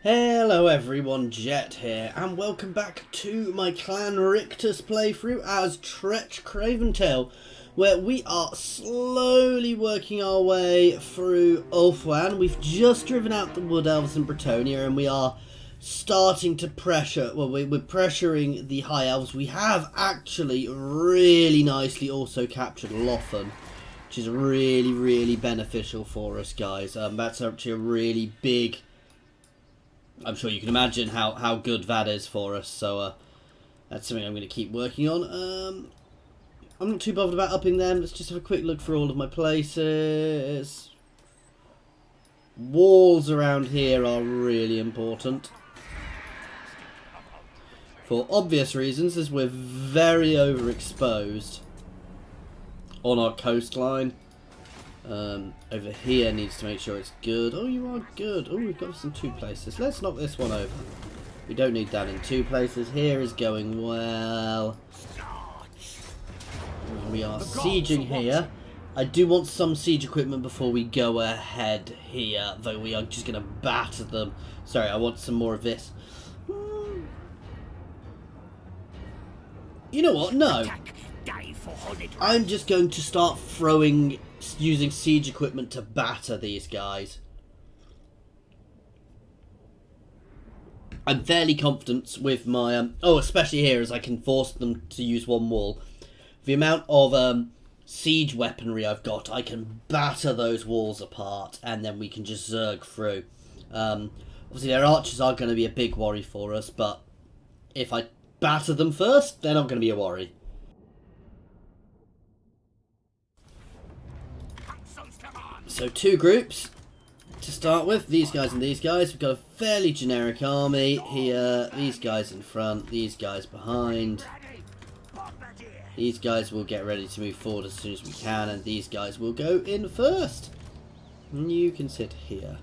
Hello everyone, Jet here, and welcome back to my Clan Rictus playthrough as Tretch Craventail, where we are slowly working our way through Ulthuan. We've just driven out the Wood Elves in Bretonnia, and we are starting to pressure, well, we're pressuring the High Elves. We have actually really nicely also captured Lothan, which is really beneficial for us, guys. That's actually a really big... I'm sure you can imagine how good that is for us, so that's something I'm going to keep working on. I'm not too bothered about upping them. Let's just have a quick look for all of my places. Walls around here are really important. For obvious reasons, as we're very overexposed on our coastline. Over here needs to make sure it's good. Oh, you are good. Oh, we've got this in two places. Let's knock this one over. We don't need that in two places. Here is going well. We are sieging here. I do want some siege equipment before we go ahead here, though we are just going to batter them. Sorry, I want some more of this. You know what? No. I'm just going to start using siege equipment to batter these guys. I'm fairly confident with my... especially here, as I can force them to use one wall. The amount of siege weaponry I've got, I can batter those walls apart, and then we can just zerg through. Obviously, their archers are going to be a big worry for us, but if I batter them first, they're not going to be a worry. So two groups to start with, these guys and these guys. We've got a fairly generic army here. These guys in front, these guys behind. These guys will get ready to move forward as soon as we can, and these guys will go in first. And you can sit here.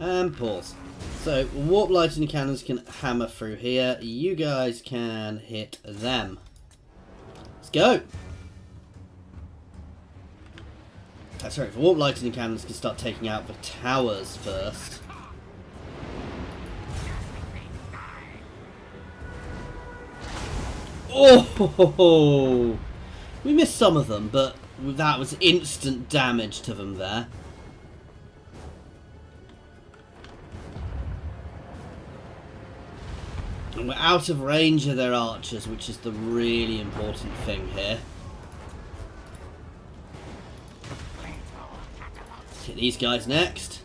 And pause. So, warp lightning cannons can hammer through here. You guys can hit them. Let's go. That's right. The warp lightning cannons can start taking out the towers first. Oh! We missed some of them, but that was instant damage to them there. And we're out of range of their archers, which is the really important thing here. Let's hit these guys next.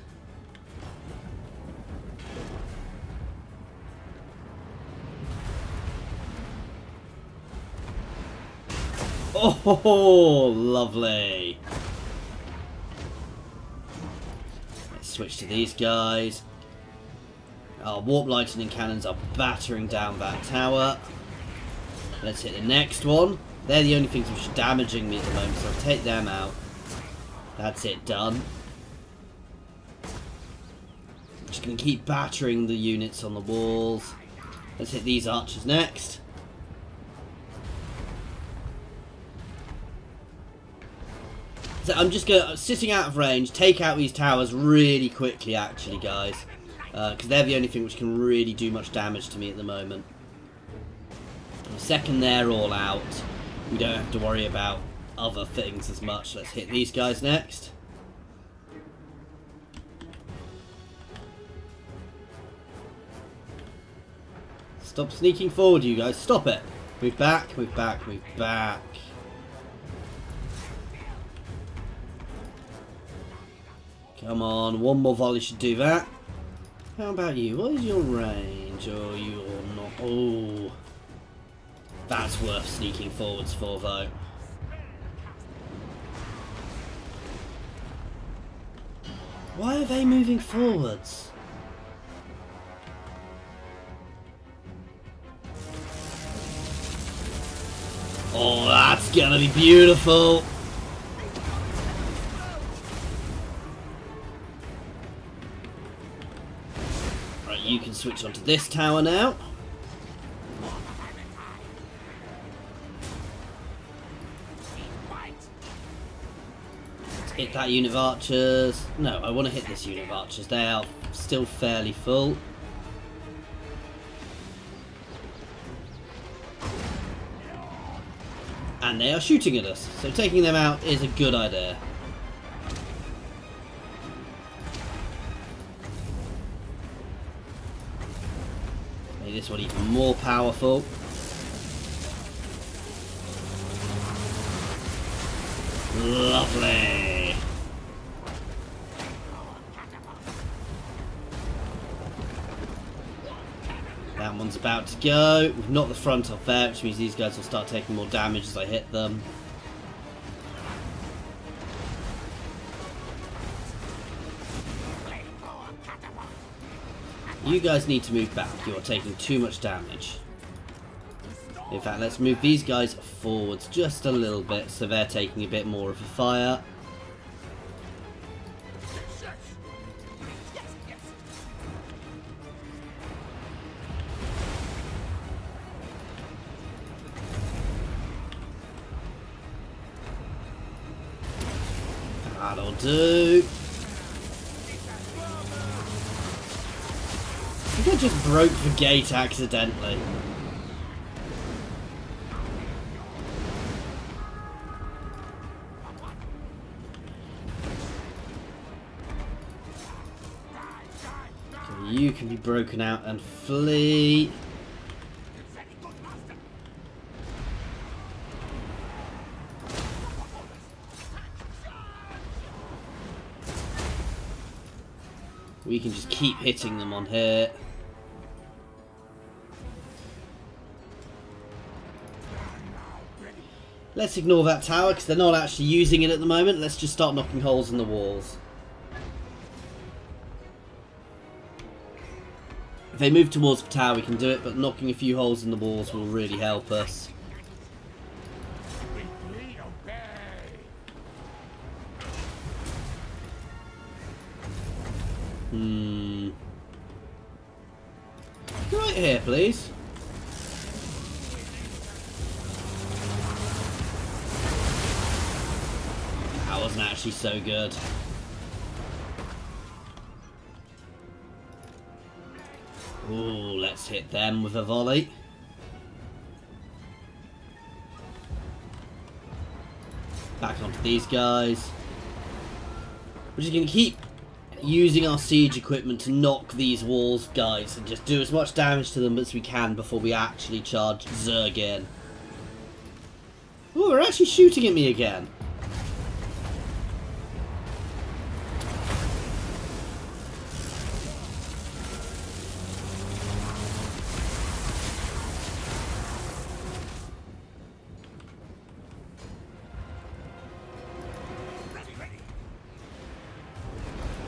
Oh, lovely. Let's switch to these guys. Our warp lightning cannons are battering down that tower. Let's hit the next one. They're the only things which are damaging me at the moment, so I'll take them out. That's it, done. Just going to keep battering the units on the walls. Let's hit these archers next. So I'm just sitting out of range, take out these towers really quickly actually, guys. Because they're the only thing which can really do much damage to me at the moment. The second they're all out, we don't have to worry about other things as much. Let's hit these guys next. Stop sneaking forward, you guys. Stop it. Move back, move back, move back. Come on, one more volley should do that. How about you? What is your range? Oh, you're not... Oh. That's worth sneaking forwards for, though. Why are they moving forwards? Oh, that's gonna be beautiful. You can switch onto this tower now. hit that unit of archers. No, I want to hit this unit of archers. They are still fairly full. And they are shooting at us, so taking them out is a good idea. Make this one even more powerful. Lovely. That one's about to go. We've knocked the front off there, which means these guys will start taking more damage as I hit them. You guys need to move back. You are taking too much damage. In fact, let's move these guys forwards just a little bit so they're taking a bit more of a fire. That'll do. I think I just broke the gate accidentally. So you can be broken out and flee. We can just keep hitting them on here. Let's ignore that tower because they're not actually using it at the moment. Let's just start knocking holes in the walls. If they move towards the tower we can do it, but knocking a few holes in the walls will really help us. Right here, please. That wasn't actually so good. Ooh, let's hit them with a volley. Back onto these guys. We're just going to keep using our siege equipment to knock these walls, guys, and just do as much damage to them as we can before we actually charge Zerg in. Oh, they're actually shooting at me again.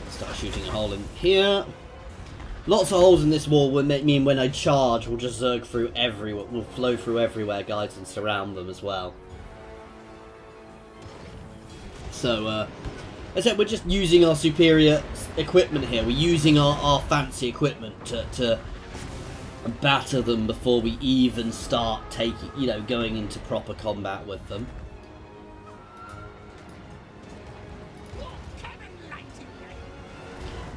Start shooting a hole in here. Lots of holes in this wall will mean when I charge, we'll just zerg through everywhere. We'll flow through everywhere, guys, and surround them as well. So, as I said, we're just using our superior equipment here. We're using our fancy equipment to batter them before we even start taking, going into proper combat with them.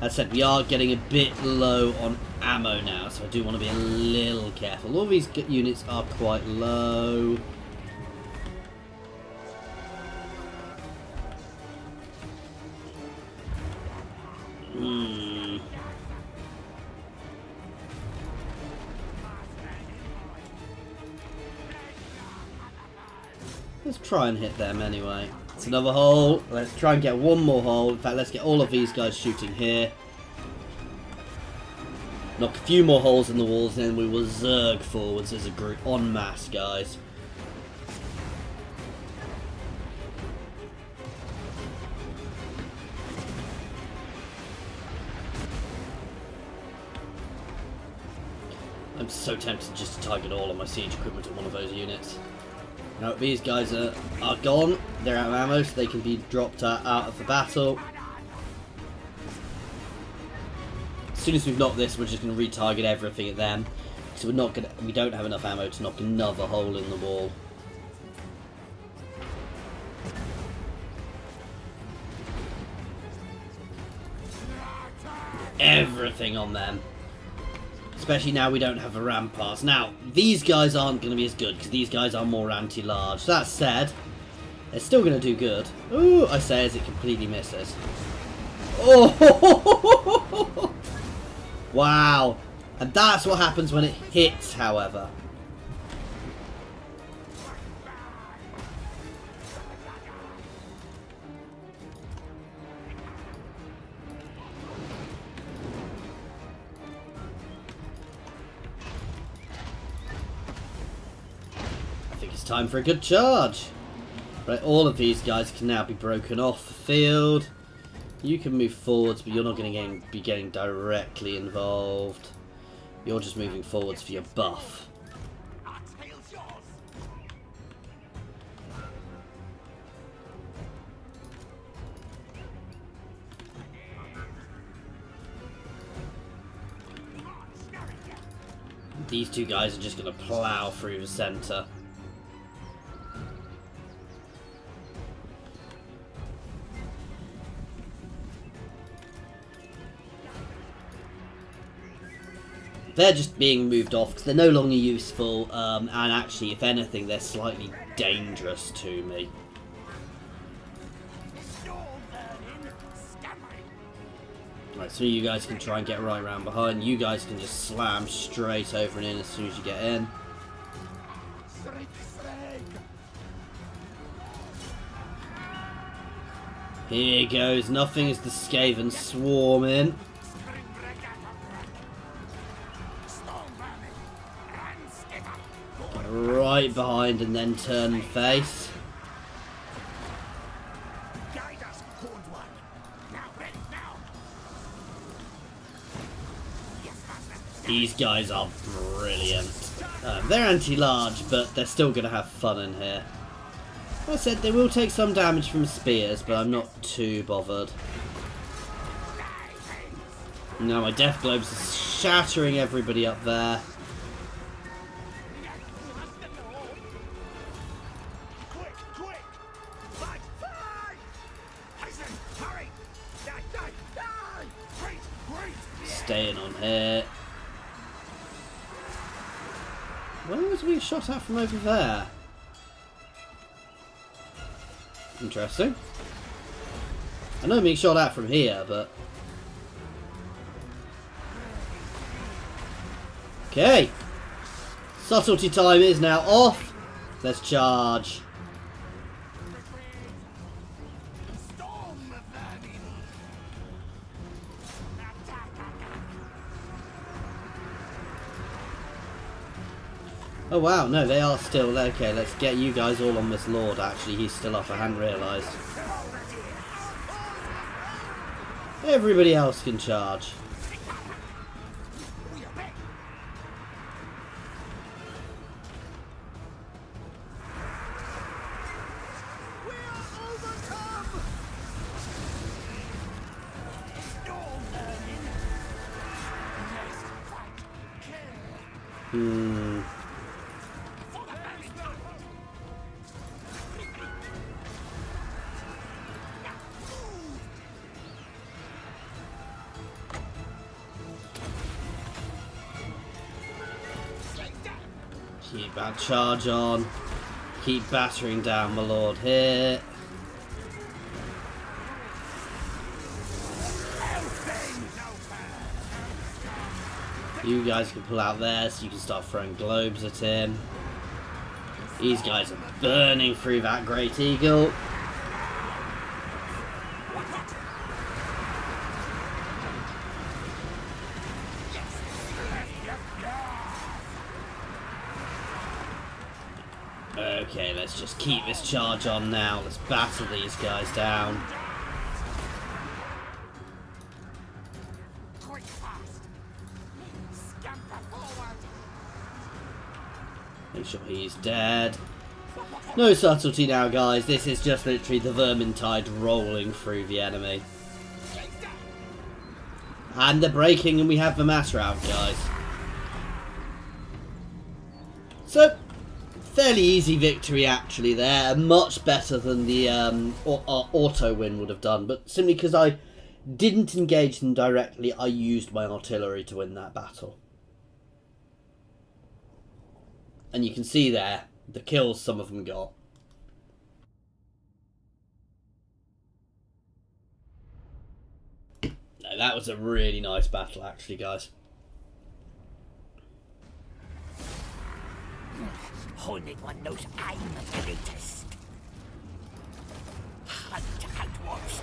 As I said, we are getting a bit low on ammo now, so I do want to be a little careful. All these units are quite low. Let's try and hit them anyway. It's another hole. Let's try and get one more hole. In fact, let's get all of these guys shooting here. Knock a few more holes in the walls, and then we will zerg forwards as a group en masse, guys. I'm so tempted just to target all of my siege equipment at one of those units. Now these guys are gone, they're out of ammo, so they can be dropped out of the battle. As soon as we've knocked this, we're just going to retarget everything at them. So we don't have enough ammo to knock another hole in the wall. everything on them. Especially now we don't have a ramparts. Now, these guys aren't going to be as good because these guys are more anti-large. That said, they're still going to do good. Ooh, I say as it completely misses. Oh! Wow. And that's what happens when it hits, however. Time for a good charge. Right, all of these guys can now be broken off the field. You can move forwards, but you're not going to be getting directly involved. You're just moving forwards for your buff. These two guys are just going to plow through the centre. They're just being moved off because they're no longer useful, and actually, if anything, they're slightly dangerous to me. Right, so you guys can try and get right around behind. You guys can just slam straight over and in as soon as you get in. Here goes nothing as the Skaven swarm in. Right behind and then turn and face. These guys are brilliant. They're anti-large, but they're still going to have fun in here. Like I said, they will take some damage from spears, but I'm not too bothered. Now my death globes are shattering everybody up there. Staying on here. Where was we shot at from over there? Interesting. I know I'm being shot at from here, but... Okay. Subtlety time is now off. Let's charge. Oh wow, no, they are still... Okay, let's get you guys all on this lord, actually. He's still up, I hadn't realised. Everybody else can charge. Keep that charge on. Keep battering down my lord here. You guys can pull out there so you can start throwing globes at him. These guys are burning through that Great Eagle. Okay, let's just keep this charge on now. Let's battle these guys down. Make sure he's dead. No subtlety now, guys. This is just literally the Vermintide rolling through the enemy. And they're breaking and we have the mass rout, guys. So, fairly easy victory actually there. Much better than the auto win would have done. But simply because I Didn't engage them directly, I used my artillery to win that battle. And you can see there, the kills some of them got. No, that was a really nice battle actually, guys. Only one knows I'm the greatest. Hunt outwards.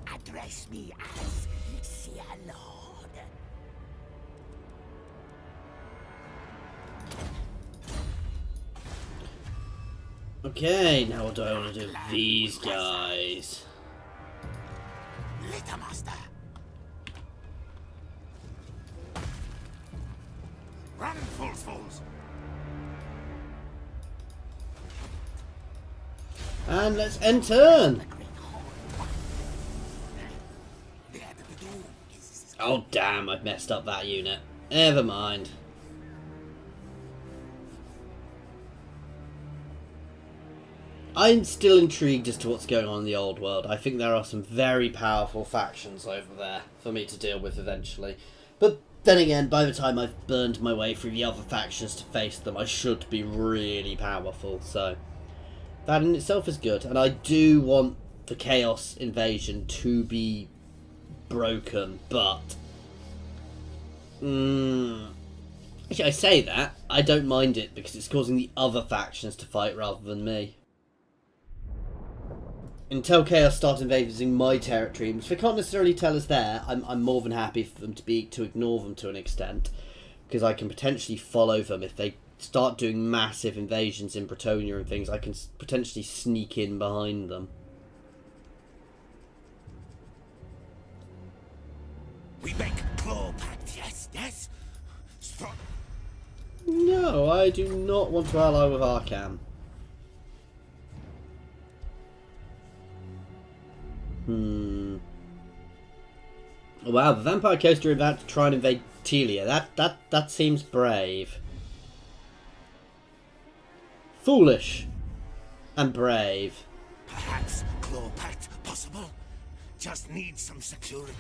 Address me as Sir Lord. Okay, now what do I want to do with these guys? Little master. Run, fools. And let's end turn. Oh damn, I've messed up that unit. Never mind. I'm still intrigued as to what's going on in the old world. I think there are some very powerful factions over there for me to deal with eventually. But then again, by the time I've burned my way through the other factions to face them, I should be really powerful. So that in itself is good. And I do want the Chaos invasion to be broken, but I say that, I don't mind it because it's causing the other factions to fight rather than me. Until Chaos start invading my territory, which they can't necessarily tell us there, I'm more than happy for them to ignore them to an extent, because I can potentially follow them. If they start doing massive invasions in Bretonnia and things, I can potentially sneak in behind them. We make claw pacts, yes? Strong. No, I do not want to ally with Arkham. Wow, the Vampire Coast are about to try and invade Telia. That seems brave. Foolish. And brave. Perhaps claw pact possible? Just need some security.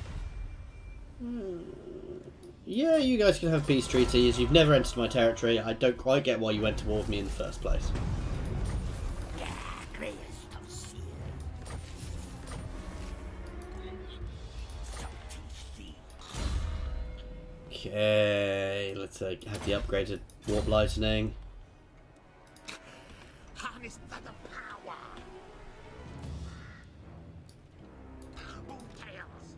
Yeah, you guys can have peace treaties. You've never entered my territory. I don't quite get why you went to war with me in the first place. Okay, let's have the upgraded warp lightning. Harness the power. Tails.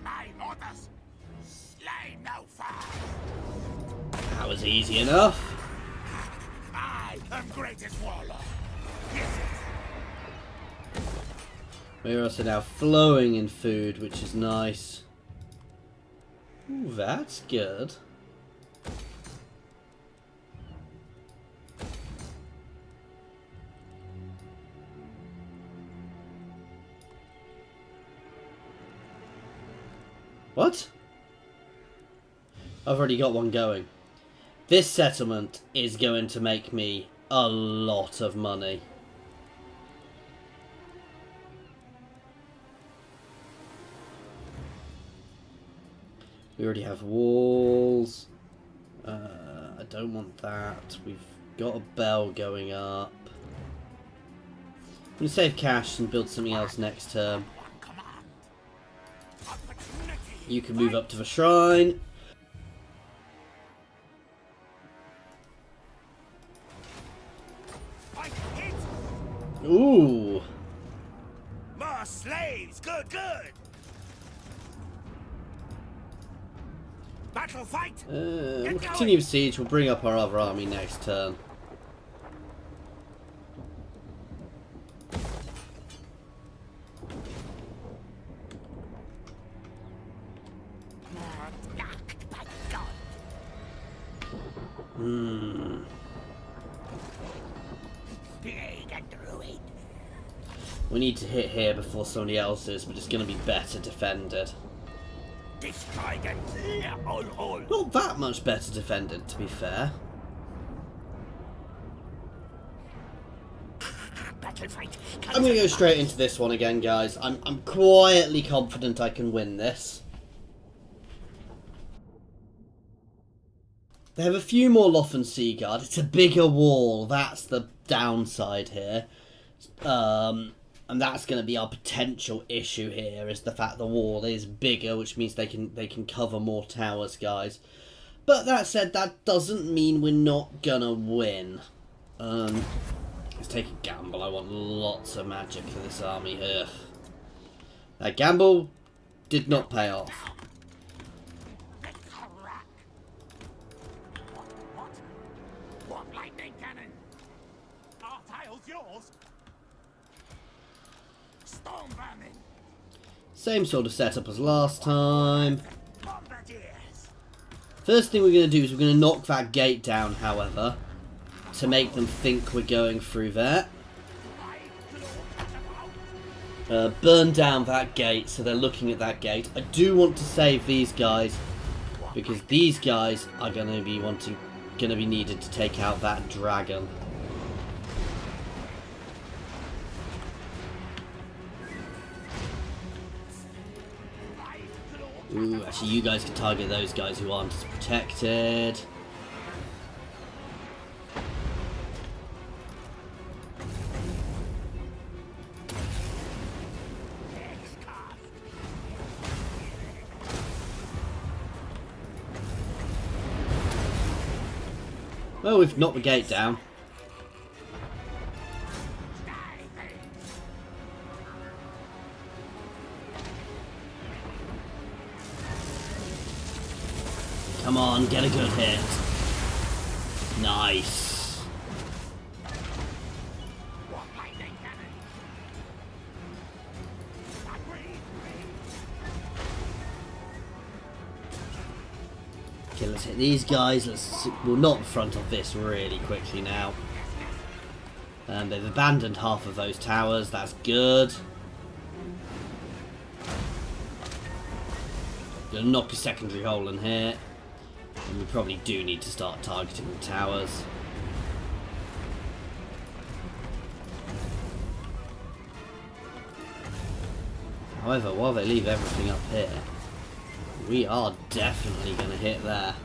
My orders. Slay no foe. That was easy enough. I am greatest warlord. Yes. We're also now flowing in food, which is nice. Ooh, that's good. What? I've already got one going. This settlement is going to make me a lot of money. We already have walls. I don't want that. We've got a bell going up. I'm going to save cash and build something else next term. You can move up to the shrine. Ooh. More slaves. Good. Battle fight. We'll continue the siege. We'll bring up our other army next turn. We need to hit here before somebody else is, but it's going to be better defended. Destroy them. All. Not that much better defended, to be fair. Battle fight. I'm going to go straight into this one again, guys. I'm quietly confident I can win this. They have a few more Loffen Sea Guard. It's a bigger wall. That's the downside here. And that's going to be our potential issue here, is the fact the wall is bigger, which means they can cover more towers, guys. But that said, that doesn't mean we're not going to win. Let's take a gamble. I want lots of magic for this army here. That gamble did not pay off. What lightning cannon? Our tile's yours. Storm vermin. Same sort of setup as last time. Bombardiers. First thing we're going to do is we're going to knock that gate down, however, to make them think we're going through there. Burn down that gate so they're looking at that gate. I do want to save these guys because these guys are going to be needed to take out that dragon. Ooh, actually you guys can target those guys who aren't as protected. Well, we've knocked the gate down. Come on, get a good hit. Nice. Okay, let's hit these guys. We'll knock the front of this really quickly now. And they've abandoned half of those towers. That's good. Gonna knock a secondary hole in here. And we probably do need to start targeting the towers. However, while they leave everything up here, we are definitely going to hit there.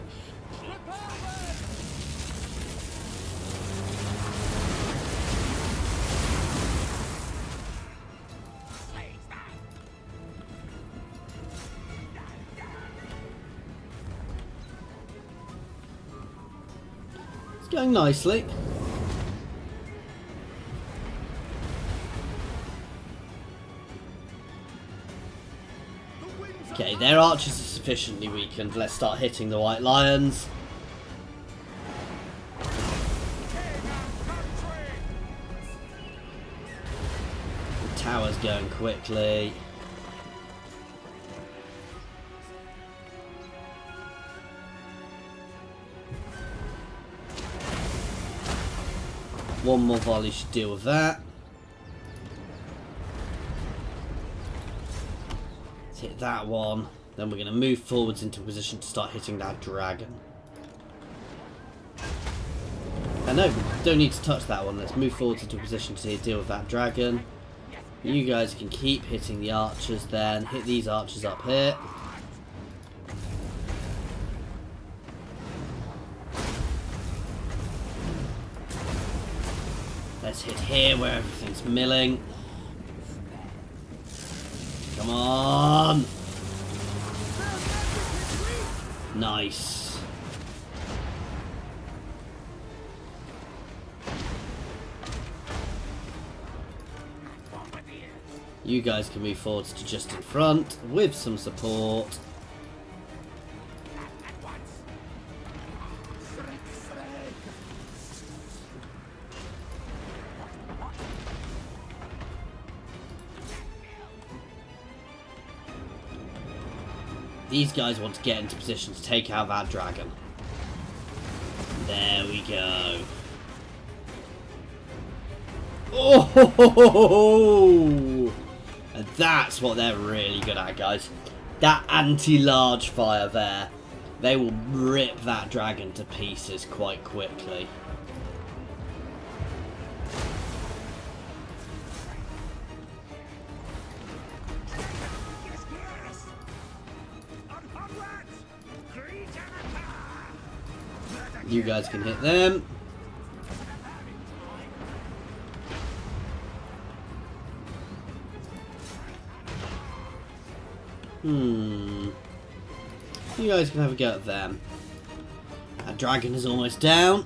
It's going nicely. Okay, their archers are sufficiently weakened. Let's start hitting the white lions. The tower's going quickly. One more volley should deal with that. Hit that one, then we're going to move forwards into a position to start hitting that dragon. I know, we don't need to touch that one. Let's move forwards into a position to deal with that dragon. You guys can keep hitting the archers then. Hit these archers up here. Let's hit here where everything's milling. Come on! Nice. You guys can move forwards to just in front with some support. These guys want to get into position to take out that dragon. There we go. Oh! And that's what they're really good at, guys. That anti-large fire there, they will rip that dragon to pieces quite quickly. You guys can hit them. You guys can have a go at them. That dragon is almost down.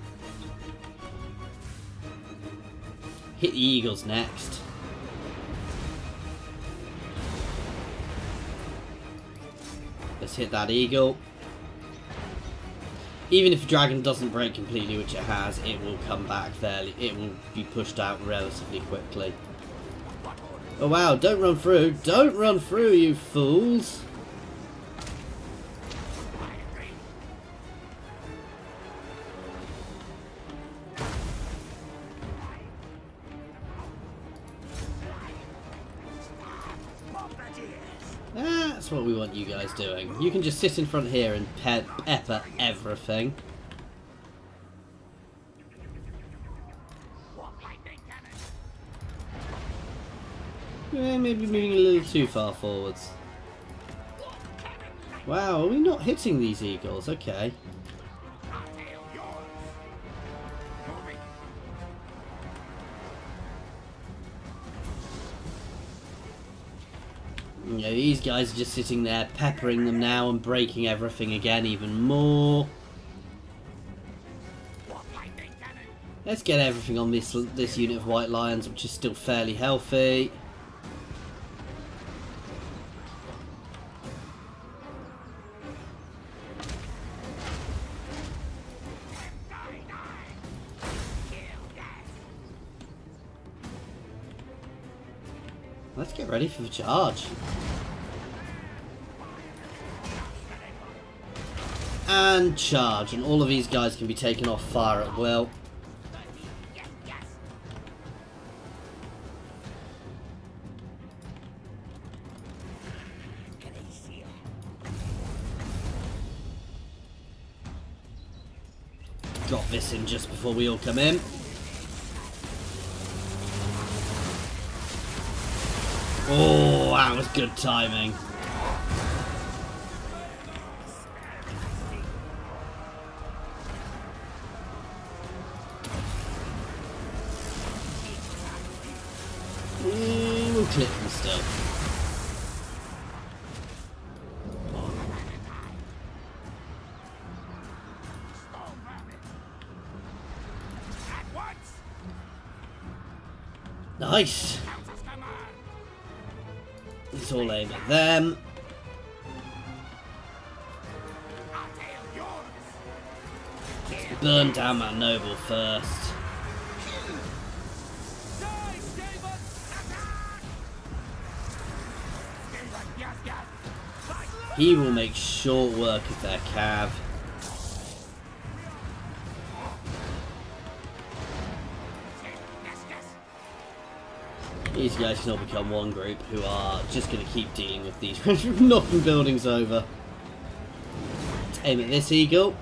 Hit the eagles next. Let's hit that eagle. Even if the dragon doesn't break completely, which it has, it will come back fairly. It will be pushed out relatively quickly. Oh wow, don't run through. Don't run through, you fools. That's what we want you guys doing. You can just sit in front here and pepper everything. Maybe moving a little too far forwards. Wow, are we not hitting these eagles? Okay. Yeah, these guys are just sitting there peppering them now and breaking everything again even more. Let's get everything on this unit of white lions, which is still fairly healthy. Let's get ready for the charge. And charge, and all of these guys can be taken off fire at will. Drop this in just before we all come in. Oh, that was good timing. We'll clip them still. Nice. Let's all aim at them. Burn down that noble first. He will make short work of their cav. These guys can all become one group who are just going to keep dealing with these knocking buildings over. Let's aim at this eagle.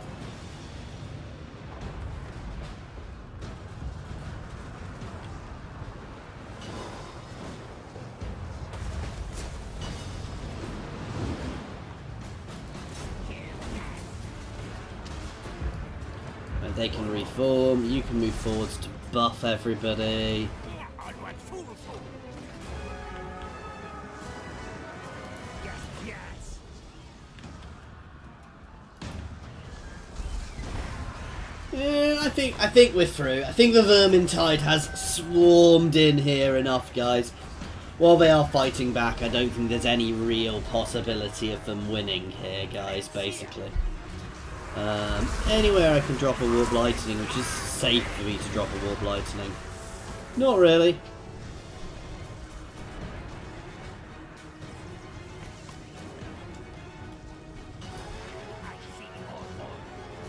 And they can reform. You can move forwards to buff everybody. I think we're through. I think the Vermintide has swarmed in here enough, guys. While they are fighting back, I don't think there's any real possibility of them winning here, guys, basically. Anywhere I can drop a Warp Lightning, which is safe for me to drop a Warp Lightning. Not really.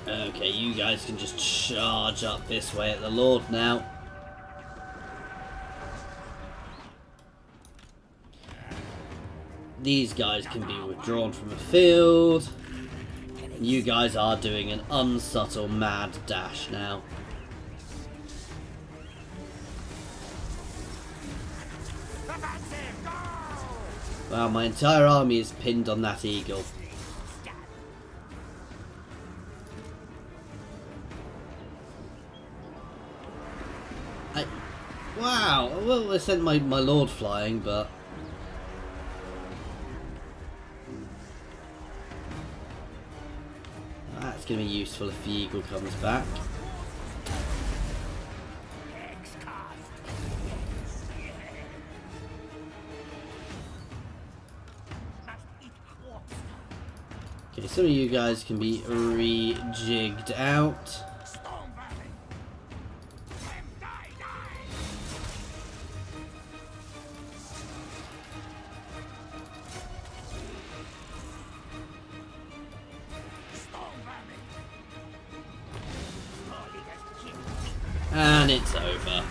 Okay, you guys can just charge up this way at the Lord now. these guys can be withdrawn from the field. You guys are doing an unsubtle mad dash now. Wow, my entire army is pinned on that eagle. Wow, well, I sent my lord flying, but... That's going to be useful if the eagle comes back. Okay, some of you guys can be rejigged out. And it's over.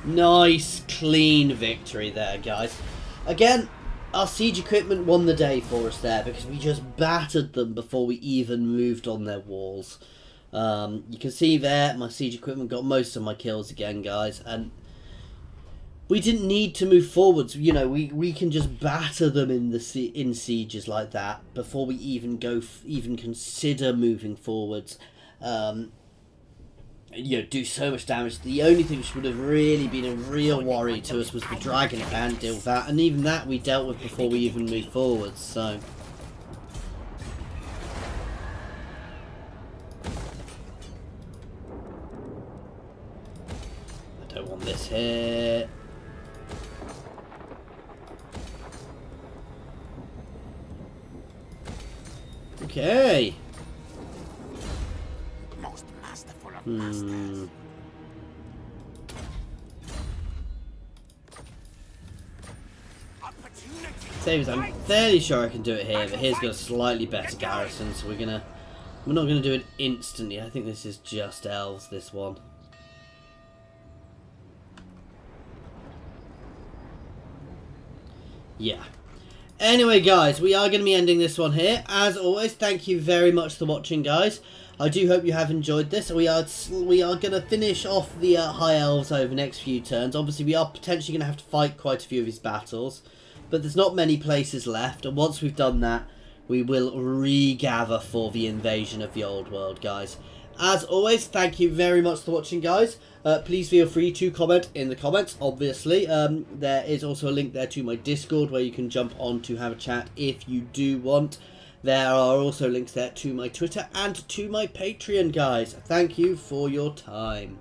Nice, clean victory there, guys. Again, our siege equipment won the day for us there because we just battered them before we even moved on their walls. You can see there, my siege equipment got most of my kills again, guys. And we didn't need to move forwards. You know, we can just batter them in sieges like that before we even consider moving forwards. You know, do so much damage. The only thing which would have really been a real worry to us was the dragon. Can't deal with that, and even that we dealt with before we even moved forwards. So I don't want this here. Okay. Same, I'm fairly sure I can do it here, but here's got a slightly better garrison, so we're not gonna do it instantly. I think this is just elves, this one. Yeah. Anyway, guys, we are going to be ending this one here. As always, thank you very much for watching, guys. I do hope you have enjoyed this. We are going to finish off the High Elves over the next few turns. Obviously, we are potentially going to have to fight quite a few of these battles. But there's not many places left. And once we've done that, we will regather for the invasion of the old world, guys. As always, thank you very much for watching, guys. Please feel free to comment in the comments, obviously. There is also a link there to my Discord where you can jump on to have a chat if you do want. There are also links there to my Twitter and to my Patreon, guys. Thank you for your time.